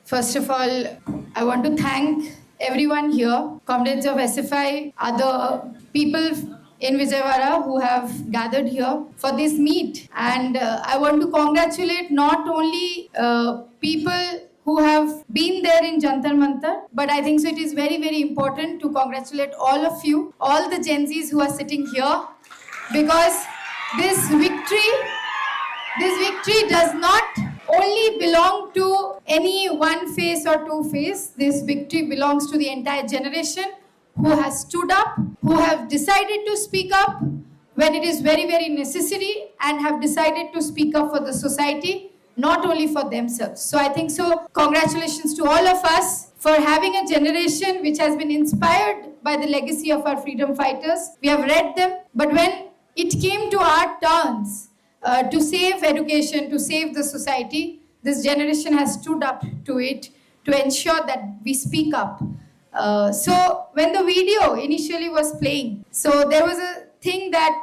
First of all, I want to thank everyone here, comrades of SFI, other people in Vijayawada who have gathered here for this meet. And I want to congratulate not only people who have been there in Jantar Mantar, but I think so it is very, very important to congratulate all of you, all the Gen Zs who are sitting here, because this victory does not only belong to any one face or two face. This victory belongs to the entire generation who has stood up, who have decided to speak up when it is very, very necessary, and have decided to speak up for the society, not only for themselves. So I think so, congratulations to all of us for having a generation which has been inspired by the legacy of our freedom fighters. We have read them, but when it came to our turns, to save education, to save the society, this generation has stood up to it to ensure that we speak up. So when the video initially was playing, so there was a thing that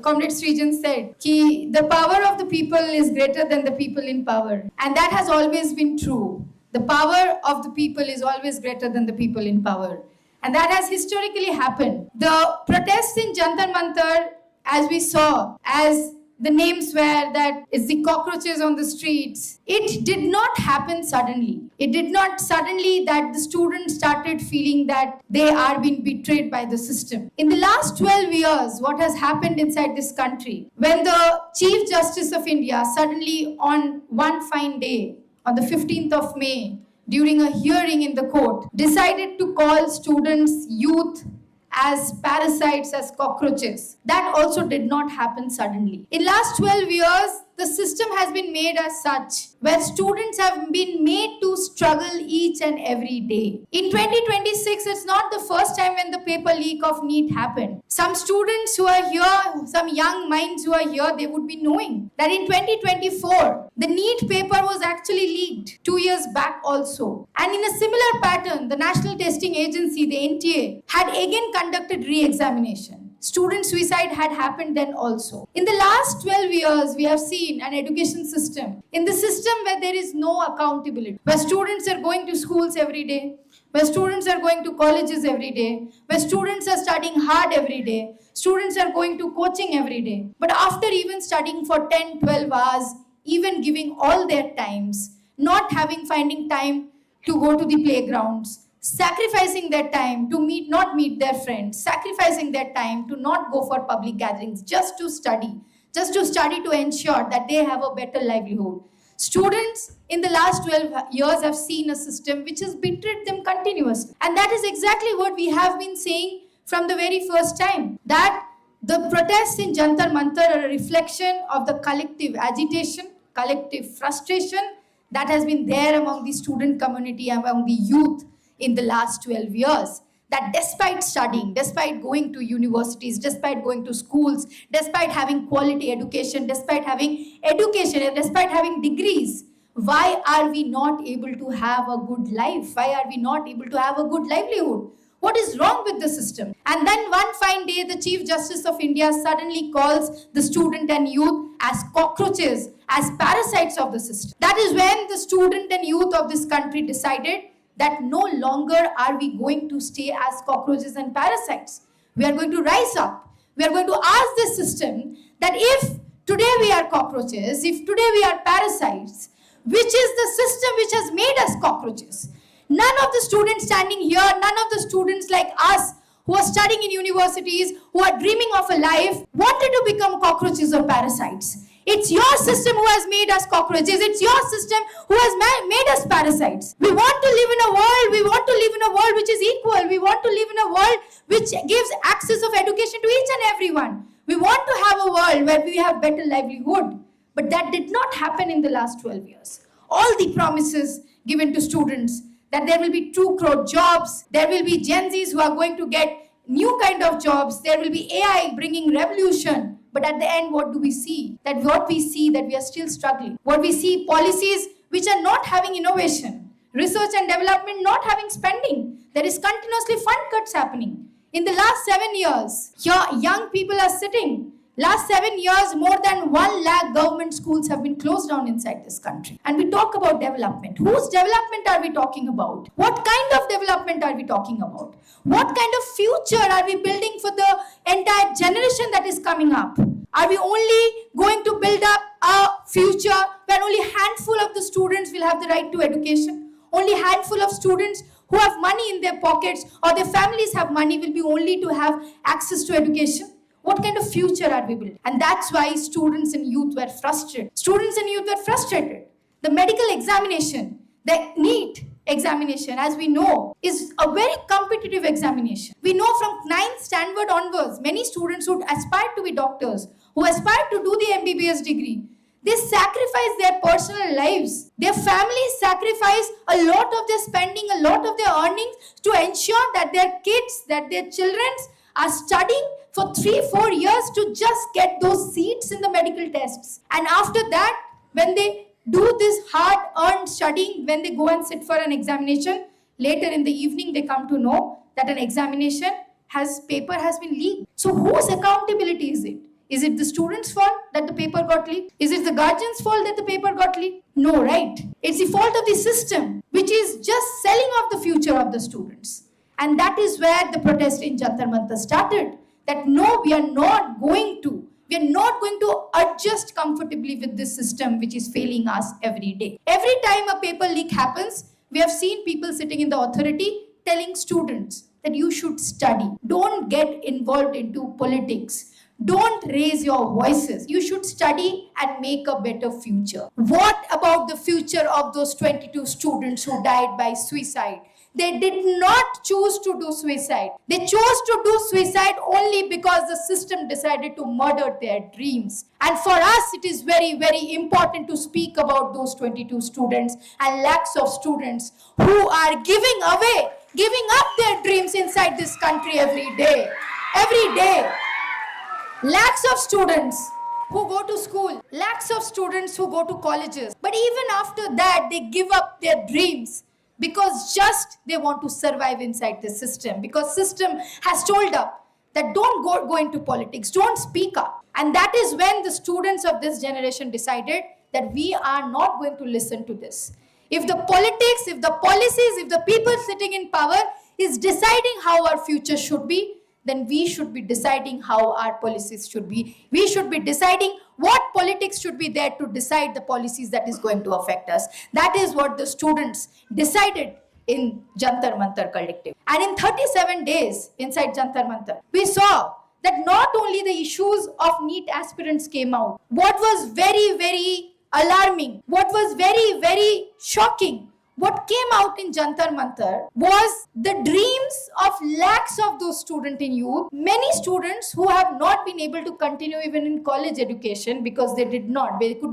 Comrade Srijan said, ki the power of the people is greater than the people in power. And that has always been true. The power of the people is always greater than the people in power. And that has historically happened. The protests in Jantar Mantar, as we saw, as the names were that is the cockroaches on the streets. It did not happen suddenly. It did not suddenly that the students started feeling that they are being betrayed by the system. In the last 12 years, what has happened inside this country, when the Chief Justice of India suddenly on one fine day, on the 15th of May, during a hearing in the court, decided to call students, youth, as parasites, as cockroaches. That also did not happen suddenly. In last 12 years, the system has been made as such, where students have been made to struggle each and every day. In 2026, it's not the first time when the paper leak of NEET happened. Some students who are here, some young minds who are here, they would be knowing that in 2024, the NEET paper was actually leaked 2 years back also. And in a similar pattern, the National Testing Agency, the NTA, had again conducted re-examination. Student suicide had happened then also. In the last 12 years, we have seen an education system, in the system where there is no accountability, where students are going to schools every day, where students are going to colleges every day, where students are studying hard every day, students are going to coaching every day. But after even studying for 10, 12 hours, even giving all their times, finding time to go to the playgrounds, sacrificing their time to not meet their friends, sacrificing their time to not go for public gatherings, just to study to ensure that they have a better livelihood. Students in the last 12 years have seen a system which has betrayed them continuously. And that is exactly what we have been saying from the very first time, that the protests in Jantar Mantar are a reflection of the collective agitation, collective frustration that has been there among the student community, among the youth, in the last 12 years, that despite studying, despite going to universities, despite going to schools, despite having quality education, despite having degrees, why are we not able to have a good life? Why are we not able to have a good livelihood? What is wrong with the system? And then one fine day, the Chief Justice of India suddenly calls the student and youth as cockroaches, as parasites of the system. That is when the student and youth of this country decided that no longer are we going to stay as cockroaches and parasites. We are going to rise up. We are going to ask the system that if today we are cockroaches, if today we are parasites, which is the system which has made us cockroaches? None of the students standing here, none of the students like us who are studying in universities, who are dreaming of a life, wanted to become cockroaches or parasites. It's your system who has made us cockroaches. It's your system who has made us parasites. We want to live in a world which is equal. We want to live in a world which gives access of education to each and everyone. We want to have a world where we have better livelihood. But that did not happen in the last 12 years. All the promises given to students that there will be 2 crore jobs, there will be Gen Zs who are going to get new kind of jobs, there will be AI bringing revolution. But at the end, what do we see? That we are still struggling. What we see, policies which are not having innovation, research and development not having spending. There is continuously fund cuts happening. In the last 7 years, here young people are sitting Last 7 years, more than 1 lakh government schools have been closed down inside this country. And we talk about development. Whose development are we talking about? What kind of development are we talking about? What kind of future are we building for the entire generation that is coming up? Are we only going to build up a future where only a handful of the students will have the right to education? Only a handful of students who have money in their pockets or their families have money will be only to have access to education? What kind of future are we building? And that's why students and youth were frustrated. Students and youth were frustrated. The medical examination, the NEET examination, as we know, is a very competitive examination. We know from 9th standard onwards, many students who aspire to be doctors, who aspire to do the MBBS degree, they sacrifice their personal lives. Their families sacrifice a lot of their spending, a lot of their earnings to ensure that their kids, that their children are studying for 3-4 years to just get those seats in the medical tests. And after that, when they do this hard-earned studying, when they go and sit for an examination, later in the evening they come to know that an examination paper has been leaked. So whose accountability is it? Is it the student's fault that the paper got leaked? Is it the guardian's fault that the paper got leaked? No, right? It's the fault of the system, which is just selling off the future of the students. And that is where the protest in Jantar Mantar started. That no, we are not going to adjust comfortably with this system which is failing us every day. Every time a paper leak happens, we have seen people sitting in the authority telling students that you should study. Don't get involved into politics. Don't raise your voices. You should study and make a better future. What about the future of those 22 students who died by suicide? They did not choose to do suicide. They chose to do suicide only because the system decided to murder their dreams. And for us, it is very, very important to speak about those 22 students and lakhs of students who are giving up their dreams inside this country every day. Every day. Lakhs of students who go to school, lakhs of students who go to colleges. But even after that, they give up their dreams because just they want to survive inside the system. Because system has told up that don't go into politics, don't speak up. And that is when the students of this generation decided that we are not going to listen to this. If the politics, if the policies, if the people sitting in power is deciding how our future should be, then we should be deciding how our policies should be. We should be deciding what politics should be there to decide the policies that is going to affect us. That is what the students decided in Jantar Mantar Collective. And in 37 days inside Jantar Mantar, we saw that not only the issues of NEET aspirants came out. What was very, very alarming, what was very, very shocking, what came out in Jantar Mantar was the dreams of lakhs of those students in youth. Many students who have not been able to continue even in college education because they could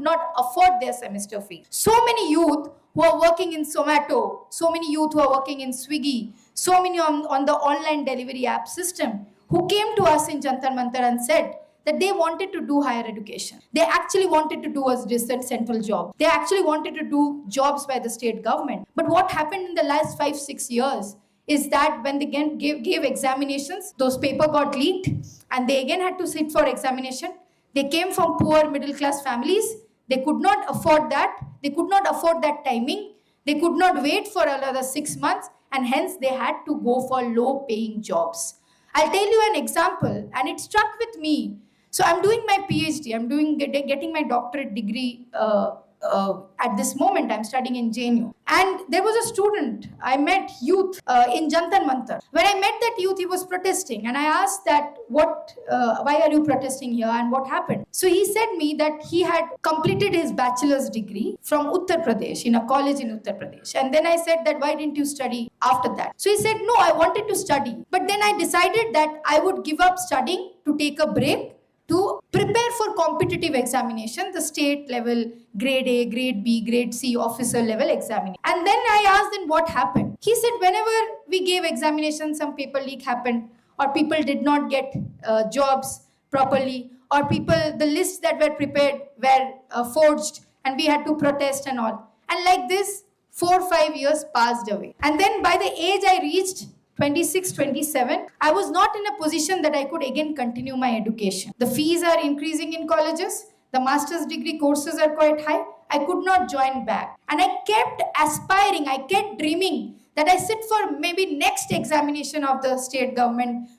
not afford their semester fee. So many youth who are working in Zomato, so many youth who are working in Swiggy, so many on the online delivery app system who came to us in Jantar Mantar and said that they wanted to do higher education. They actually wanted to do a decent central job. They actually wanted to do jobs by the state government. But what happened in the last 5-6 years is that when they gave examinations, those papers got leaked and they again had to sit for examination. They came from poor middle class families. They could not afford that. They could not afford that timing. They could not wait for another 6 months and hence they had to go for low paying jobs. I'll tell you an example and it struck with me. So I'm doing my PhD, I'm getting my doctorate degree at this moment. I'm studying in JNU. And there was a student, I met youth in Jantar Mantar. When I met that youth, he was protesting. And I asked that, why are you protesting here and what happened? So he said me that he had completed his bachelor's degree from Uttar Pradesh, in a college in Uttar Pradesh. And then I said that, why didn't you study after that? So he said, no, I wanted to study. But then I decided that I would give up studying to take a break to prepare for competitive examination, the state level, grade A, grade B, grade C, officer level examination. And then I asked him what happened. He said whenever we gave examination, some paper leak happened or people did not get jobs properly or the lists that were prepared were forged and we had to protest and all. And like this, 4-5 years passed away. And then by the age I reached 26, 27, I was not in a position that I could again continue my education. The fees are increasing in colleges. The master's degree courses are quite high. I could not join back. And I kept aspiring, I kept dreaming that I sit for maybe next examination of the state government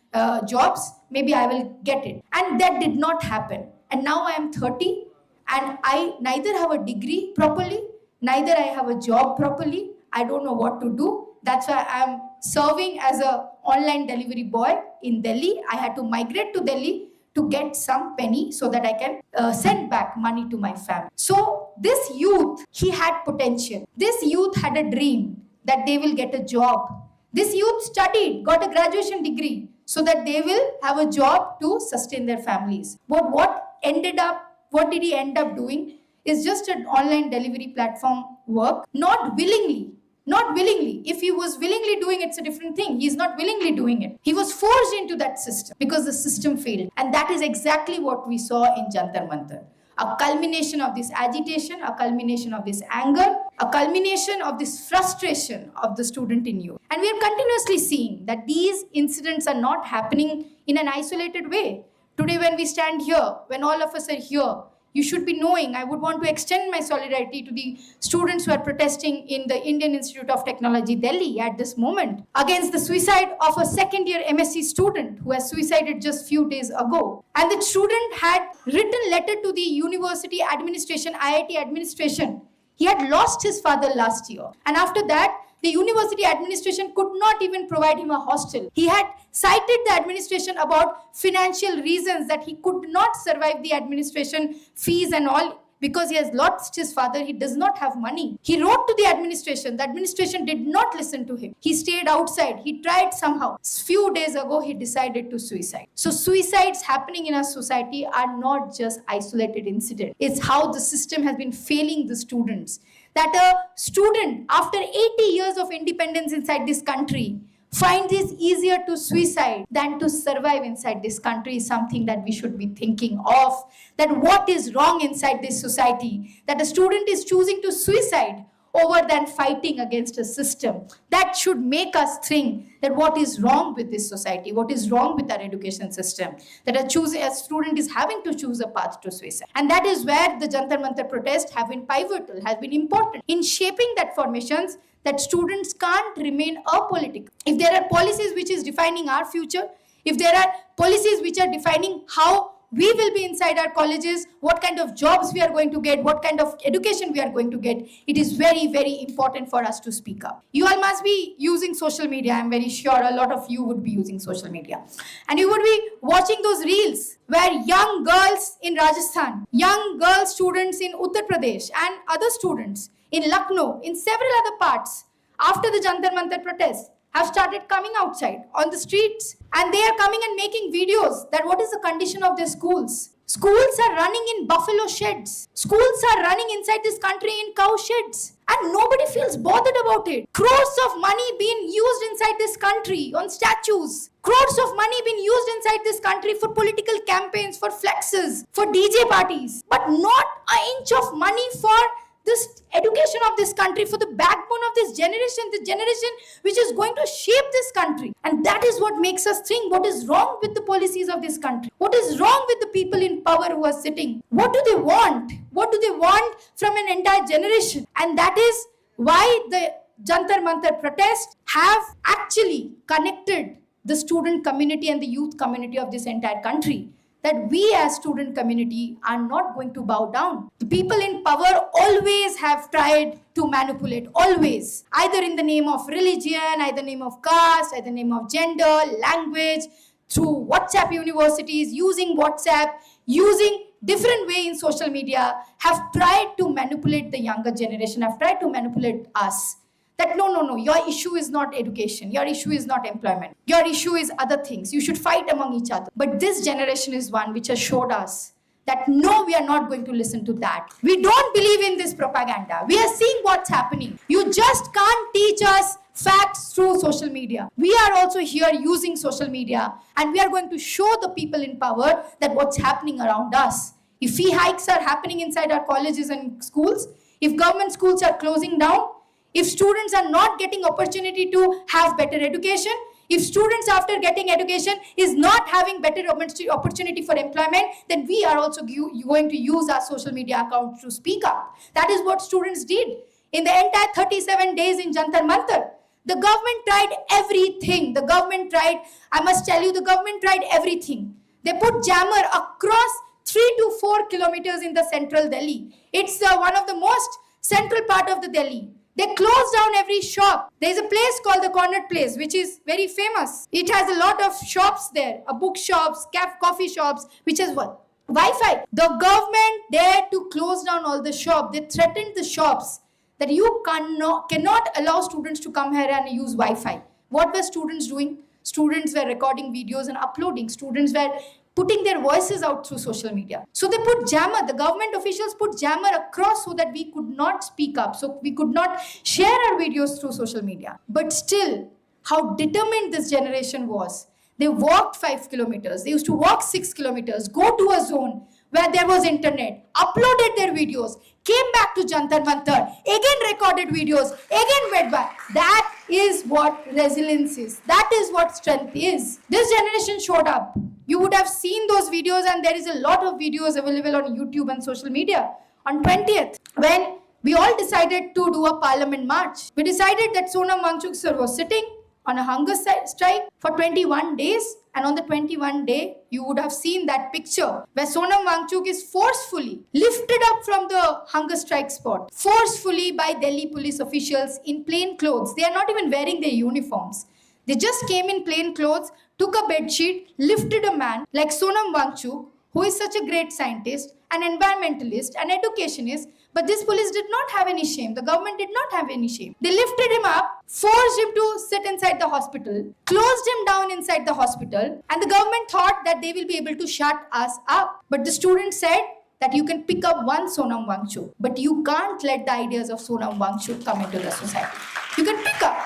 jobs, maybe I will get it. And that did not happen. And now I am 30 and I neither have a degree properly, neither I have a job properly. I don't know what to do. That's why I'm serving as a online delivery boy in Delhi. I had to migrate to Delhi to get some penny so that I can send back money to my family. So this youth, he had potential. This youth had a dream that they will get a job. This youth studied, got a graduation degree so that they will have a job to sustain their families. But what did he end up doing is just an online delivery platform work, not willingly. Not willingly. If he was willingly doing it, it's a different thing. He's not willingly doing it. He was forced into that system because the system failed. And that is exactly what we saw in Jantar Mantar. A culmination of this agitation, a culmination of this anger, a culmination of this frustration of the student in youth. And we are continuously seeing that these incidents are not happening in an isolated way. Today when we stand here, when all of us are here, you should be knowing, I would want to extend my solidarity to the students who are protesting in the Indian Institute of Technology, Delhi at this moment against the suicide of a second year MSc student who has suicided just few days ago. And the student had written letter to the university administration, IIT administration. He had lost his father last year. And after that, the university administration could not even provide him a hostel. He had cited the administration about financial reasons that he could not survive the administration fees and all because he has lost his father. He does not have money. He wrote to the administration. The administration did not listen to him. He stayed outside. He tried somehow. Few days ago, he decided to suicide. So suicides happening in our society are not just isolated incidents. It's how the system has been failing the students. That a student, after 80 years of independence inside this country, finds it easier to suicide than to survive inside this country is something that we should be thinking of. That what is wrong inside this society? That a student is choosing to suicide over than fighting against a system. That should make us think that what is wrong with this society, what is wrong with our education system, that a student is having to choose a path to suicide. And that is where the Jantar Mantar protests have been pivotal, has been important in shaping that formations that students can't remain apolitical. If there are policies which is defining our future, if there are policies which are defining how we will be inside our colleges, what kind of jobs we are going to get, what kind of education we are going to get, it is very, very important for us to speak up. You all must be using social media. I'm very sure a lot of you would be using social media. And you would be watching those reels where young girls in Rajasthan, young girl students in Uttar Pradesh and other students in Lucknow, in several other parts, after the Jantar Mantar protests, have started coming outside on the streets and they are coming and making videos that what is the condition of their schools. Schools are running in buffalo sheds. Schools are running inside this country in cow sheds. And nobody feels bothered about it. Crores of money being used inside this country on statues. Crores of money being used inside this country for political campaigns, for flexes, for DJ parties. But not an inch of money for this education of this country, for the backbone of this generation, the generation which is going to shape this country. And that is what makes us think what is wrong with the policies of this country. What is wrong with the people in power who are sitting? What do they want? What do they want from an entire generation? And that is why the Jantar Mantar protests have actually connected the student community and the youth community of this entire country. That we as student community are not going to bow down. The people in power always have tried to manipulate, always. Either in the name of religion, either in the name of caste, either in the name of gender, language, through WhatsApp universities, using WhatsApp, using different way in social media, have tried to manipulate the younger generation, have tried to manipulate us. That no, your issue is not education, your issue is not employment, your issue is other things. You should fight among each other. But this generation is one which has showed us that no, we are not going to listen to that. We don't believe in this propaganda. We are seeing what's happening. You just can't teach us facts through social media. We are also here using social media and we are going to show the people in power that what's happening around us. If fee hikes are happening inside our colleges and schools, if government schools are closing down, if students are not getting opportunity to have better education, If students after getting education is not having better opportunity for employment, then we are also going to use our social media accounts to speak up. That is what students did in the entire 37 days in Jantar Mantar. The government tried everything. I must tell you, the government tried everything. They put jammer across 3 to 4 kilometers in the central Delhi. It's one of the most central part of the Delhi. They closed down every shop. There's a place called the Connaught Place, which is very famous. It has a lot of shops there, bookshops, coffee shops, which has what? Wi-Fi. The government dared to close down all the shops. They threatened the shops that you cannot allow students to come here and use Wi-Fi. What were students doing? Students were recording videos and uploading. Students were putting their voices out through social media. So they put jammer, the government officials put jammer across so that we could not speak up, so we could not share our videos through social media. But still, how determined this generation was. They walked 5 kilometers, they used to walk 6 kilometers, go to a zone where there was internet, uploaded their videos, came back to Jantar Mantar, again recorded videos, again went back. That is what resilience is. That is what strength is. This generation showed up. You would have seen those videos, and there is a lot of videos available on YouTube and social media. On 20th, when we all decided to do a parliament march, we decided that Sonam Wangchuk sir was sitting on a hunger strike for 21 days. And on the 21st day, you would have seen that picture where Sonam Wangchuk is forcefully lifted up from the hunger strike spot, forcefully by Delhi police officials in plain clothes. They are not even wearing their uniforms. They just came in plain clothes, took a bed sheet, lifted a man like Sonam Wangchuk, who is such a great scientist, an environmentalist, an educationist. But this police did not have any shame. The government did not have any shame. They lifted him up, forced him to sit inside the hospital, closed him down inside the hospital, and the government thought that they will be able to shut us up. But the students said that you can pick up one Sonam Wangchuk, but you can't let the ideas of Sonam Wangchuk come into the society. You can pick up.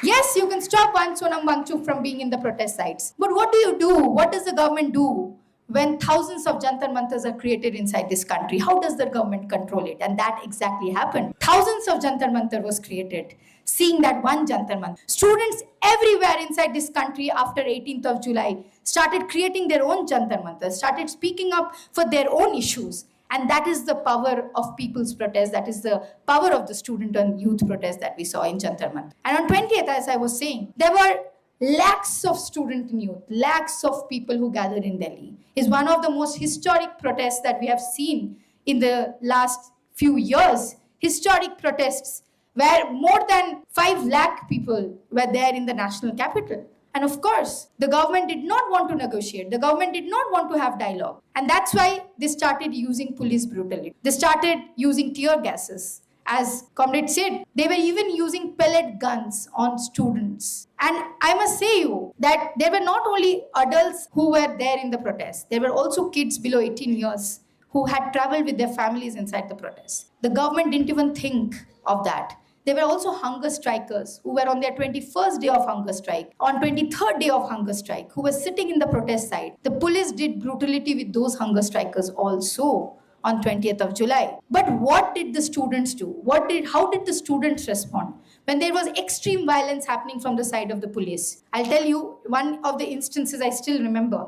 Yes, you can stop one Sonam Wangchuk from being in the protest sites. But what do you do? What does the government do when thousands of Jantar Mantars are created inside this country? How does the government control it? And that exactly happened. Thousands of Jantar Mantar was created, seeing that one Jantar Mantar. Students everywhere inside this country after 18th of July started creating their own Jantar Mantars, started speaking up for their own issues. And that is the power of people's protest. That is the power of the student and youth protest that we saw in Jantar Mantar. And on 20th, as I was saying, there were lakhs of student and youth, lakhs of people who gathered in Delhi. Is one of the most historic protests that we have seen in the last few years. Historic protests where more than 5 lakh people were there in the national capital. And of course, the government did not want to negotiate. The government did not want to have dialogue. And that's why they started using police brutality. They started using tear gases. As Comrade said, they were even using pellet guns on students. And I must say you that there were not only adults who were there in the protest, there were also kids below 18 years who had traveled with their families inside the protest. The government didn't even think of that. There were also hunger strikers who were on their 21st day of hunger strike, on 23rd day of hunger strike, who were sitting in the protest site. The police did brutality with those hunger strikers also on 20th of July. But what did the students do? How did the students respond when there was extreme violence happening from the side of the police? I'll tell you one of the instances I still remember.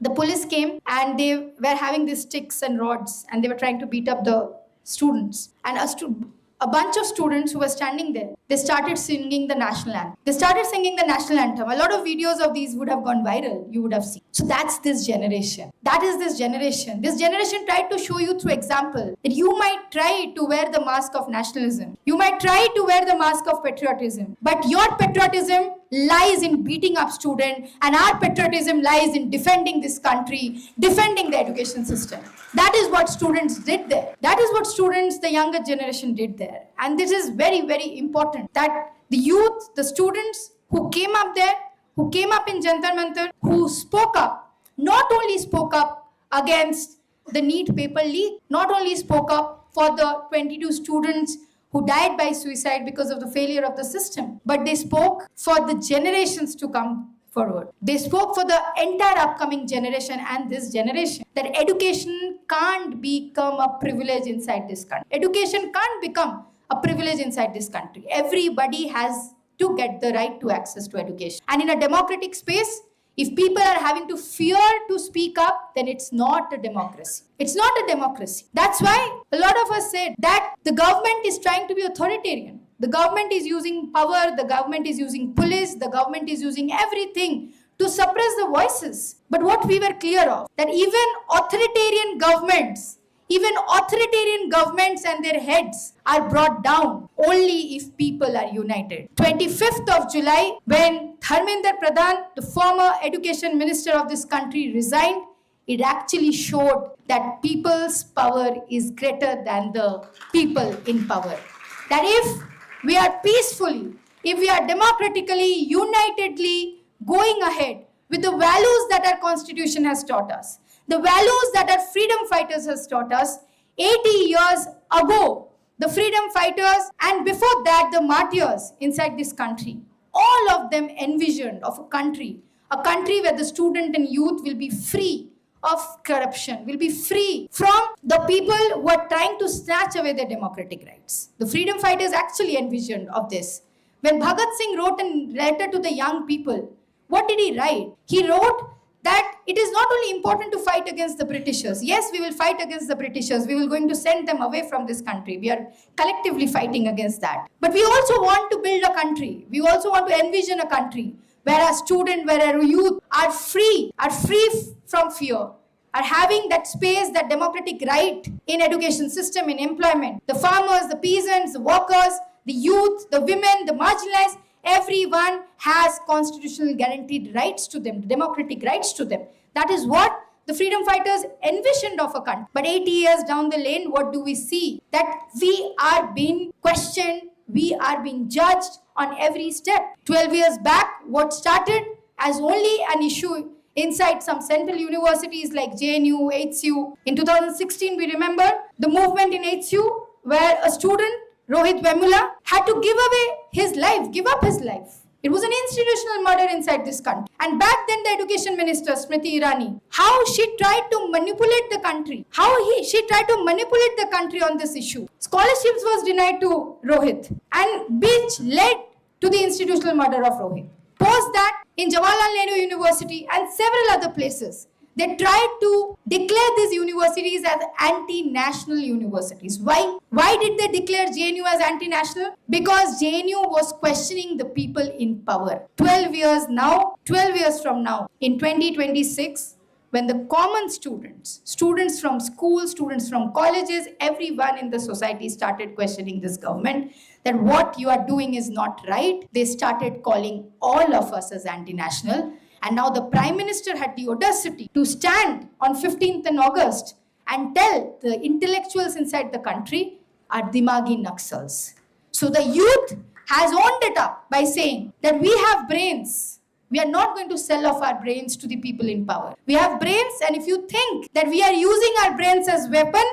The police came and they were having these sticks and rods and they were trying to beat up the students. And a bunch of students who were standing there, they started singing the national anthem. A lot of videos of these would have gone viral, you would have seen. So that's this generation. That is this generation. This generation tried to show you through example that you might try to wear the mask of nationalism. You might try to wear the mask of patriotism. But your patriotism lies in beating up students, and our patriotism lies in defending this country, defending the education system. That is what students did there. That is what students, the younger generation did there. And this is very, very important that the youth, the students who came up there, who came up in Jantar Mantar, who spoke up, not only spoke up against the NEET paper leak, not only spoke up for the 22 students who died by suicide because of the failure of the system, but they spoke for the generations to come forward. They spoke for the entire upcoming generation and this generation, that education can't become a privilege inside this country. Education can't become a privilege inside this country. Everybody has to get the right to access to education. And in a democratic space, if people are having to fear to speak up, then it's not a democracy. It's not a democracy. That's why a lot of us said that the government is trying to be authoritarian. The government is using power, the government is using police, the government is using everything to suppress the voices. But what we were clear of, that even authoritarian governments and their heads are brought down only if people are united. 25th of July, when Dharmendra Pradhan, the former education minister of this country, resigned, it actually showed that people's power is greater than the people in power. That if we are peacefully, if we are democratically, unitedly going ahead with the values that our constitution has taught us, the values that our freedom fighters has taught us, 80 years ago, the freedom fighters and before that the martyrs inside this country, all of them envisioned of a country where the student and youth will be free of corruption, will be free from the people who are trying to snatch away their democratic rights. The freedom fighters actually envisioned of this. When Bhagat Singh wrote a letter to the young people, what did he write? He wrote that it is not only important to fight against the Britishers. Yes, we will fight against the Britishers. We will going to send them away from this country. We are collectively fighting against that. But we also want to build a country. We also want to envision a country where our students, where our youth are free from fear, are having that space, that democratic right in education system, in employment. The farmers, the peasants, the workers, the youth, the women, the marginalized, everyone has constitutional guaranteed rights to them, democratic rights to them. That is what the freedom fighters envisioned of a country. But 80 years down the lane, what do we see? That we are being questioned, we are being judged on every step. 12 years back, what started as only an issue inside some central universities like JNU, HCU. In 2016, we remember the movement in HCU where a student, Rohit Vemula, had to give up his life. It was an institutional murder inside this country. And back then the education minister, Smriti Irani, how she tried to manipulate the country, she tried to manipulate the country on this issue. Scholarships was denied to Rohit, and which led to the institutional murder of Rohit. Post that, in Jawaharlal Nehru University and several other places, they tried to declare these universities as anti-national universities. Why? Why did they declare JNU as anti-national? Because JNU was questioning the people in power. 12 years from now, in 2026, when the common students from schools, students from colleges, everyone in the society started questioning this government, that what you are doing is not right, they started calling all of us as anti-national. And now the Prime Minister had the audacity to stand on 15th and August and tell the intellectuals inside the country are Dimagi Naxals. So the youth has owned it up by saying that we have brains. We are not going to sell off our brains to the people in power. We have brains, and if you think that we are using our brains as weapon,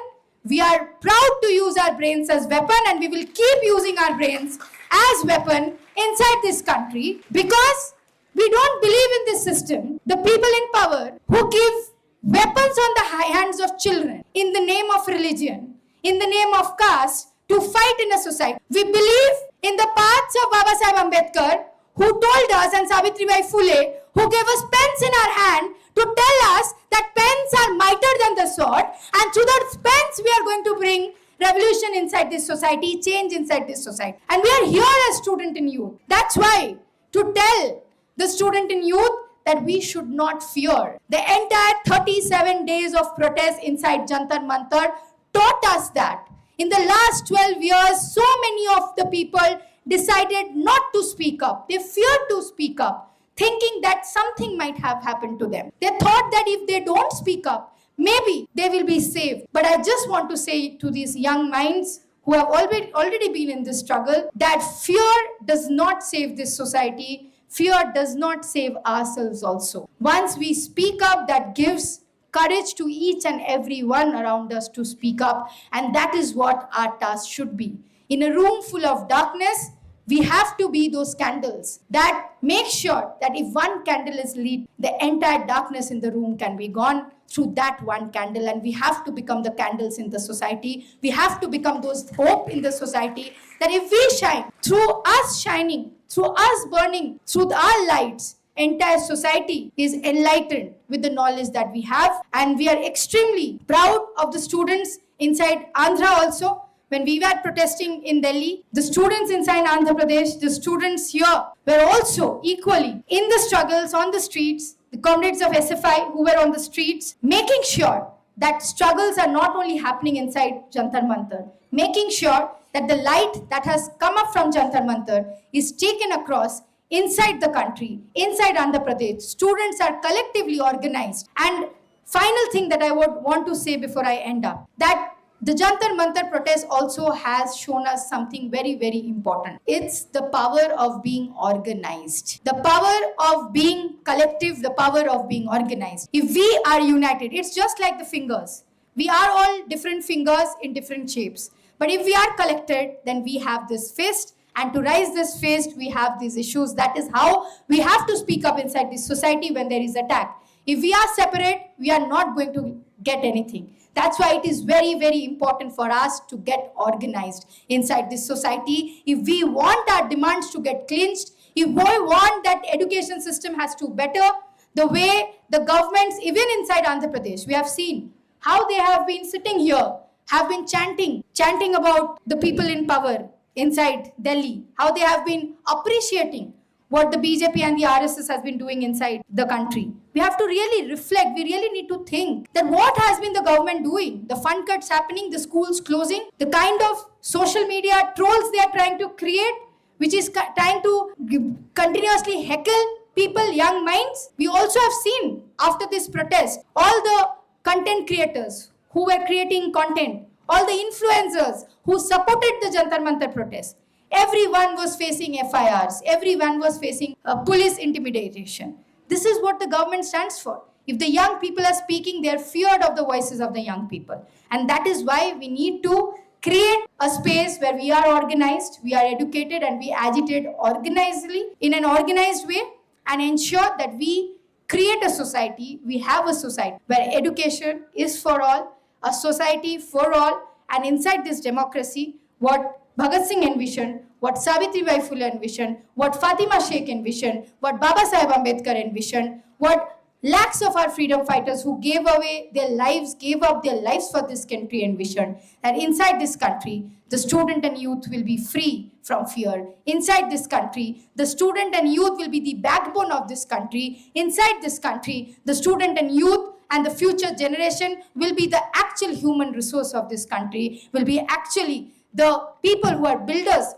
we are proud to use our brains as weapon, and we will keep using our brains as weapon inside this country, because we don't believe in this system. The people in power who give weapons on the hands of children in the name of religion, in the name of caste, to fight in a society. We believe in the paths of Baba Saheb Ambedkar, who told us, and Savitribai Phule, who gave us pens in our hand to tell us that pens are mightier than the sword, and through those pens we are going to bring revolution inside this society, change inside this society. And we are here as student and youth. That's why, to tell the student and youth that we should not fear. The entire 37 days of protest inside Jantar Mantar taught us that. In the last 12 years, so many of the people decided not to speak up. They feared to speak up, thinking that something might have happened to them. They thought that if they don't speak up, maybe they will be saved. But I just want to say to these young minds who have already been in this struggle, that fear does not save this society. Fear does not save ourselves also. Once we speak up, that gives courage to each and every one around us to speak up. And that is what our task should be. In a room full of darkness, we have to be those candles that make sure that if one candle is lit, the entire darkness in the room can be gone. through that one candle, and we have to become the candles in the society. We have to become those hope in the society, that if we shine, through us shining, through us burning, through our lights, entire society is enlightened with the knowledge that we have. And we are extremely proud of the students inside Andhra also. When we were protesting in Delhi, the students inside Andhra Pradesh, the students here were also equally in the struggles on the streets, the comrades of SFI who were on the streets, making sure that struggles are not only happening inside Jantar Mantar, making sure that the light that has come up from Jantar Mantar is taken across inside the country, inside Andhra Pradesh. Students are collectively organized. And final thing that I would want to say before I end up, that the Jantar Mantar protest also has shown us something very, very important. It's the power of being organized, the power of being collective, the power of being organized. If we are united, it's just like the fingers. We are all different fingers in different shapes. But if we are collected, then we have this fist. And to rise this fist, we have these issues. That is how we have to speak up inside this society when there is attack. If we are separate, we are not going to get anything. That's why it is very, very important for us to get organized inside this society. If we want our demands to get clinched, if we want that education system has to better, the way the governments, even inside Andhra Pradesh, we have seen how they have been sitting here, have been chanting about the people in power inside Delhi, how they have been appreciating what the BJP and the RSS has been doing inside the country. We have to really reflect. We really need to think that what has been the government doing? The fund cuts happening, the schools closing, the kind of social media trolls they are trying to create, which is trying to continuously heckle people, young minds. We also have seen after this protest, all the content creators who were creating content, all the influencers who supported the Jantar Mantar protest, everyone was facing FIRs. Everyone was facing police intimidation. This is what the government stands for. If the young people are speaking, they are feared of the voices of the young people. And that is why we need to create a space where we are organized, we are educated, and we agitate organizedly in an organized way, and ensure that we create a society, we have a society where education is for all, a society for all, and inside this democracy, what Bhagat Singh envisioned, what Savitribai Phule envisioned, what Fatima Sheikh envisioned, what Baba Saheb Ambedkar envisioned, what lakhs of our freedom fighters who gave up their lives for this country envisioned, that inside this country, the student and youth will be free from fear. Inside this country, the student and youth will be the backbone of this country. Inside this country, the student and youth and the future generation will be the actual human resource of this country, will be actually the people who are builders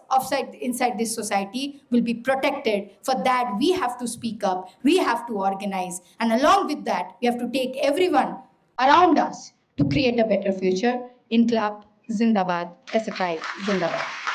inside this society, will be protected. For that, we have to speak up, we have to organize, and along with that, we have to take everyone around us to create a better future. Inqilab Zindabad, SFI Zindabad.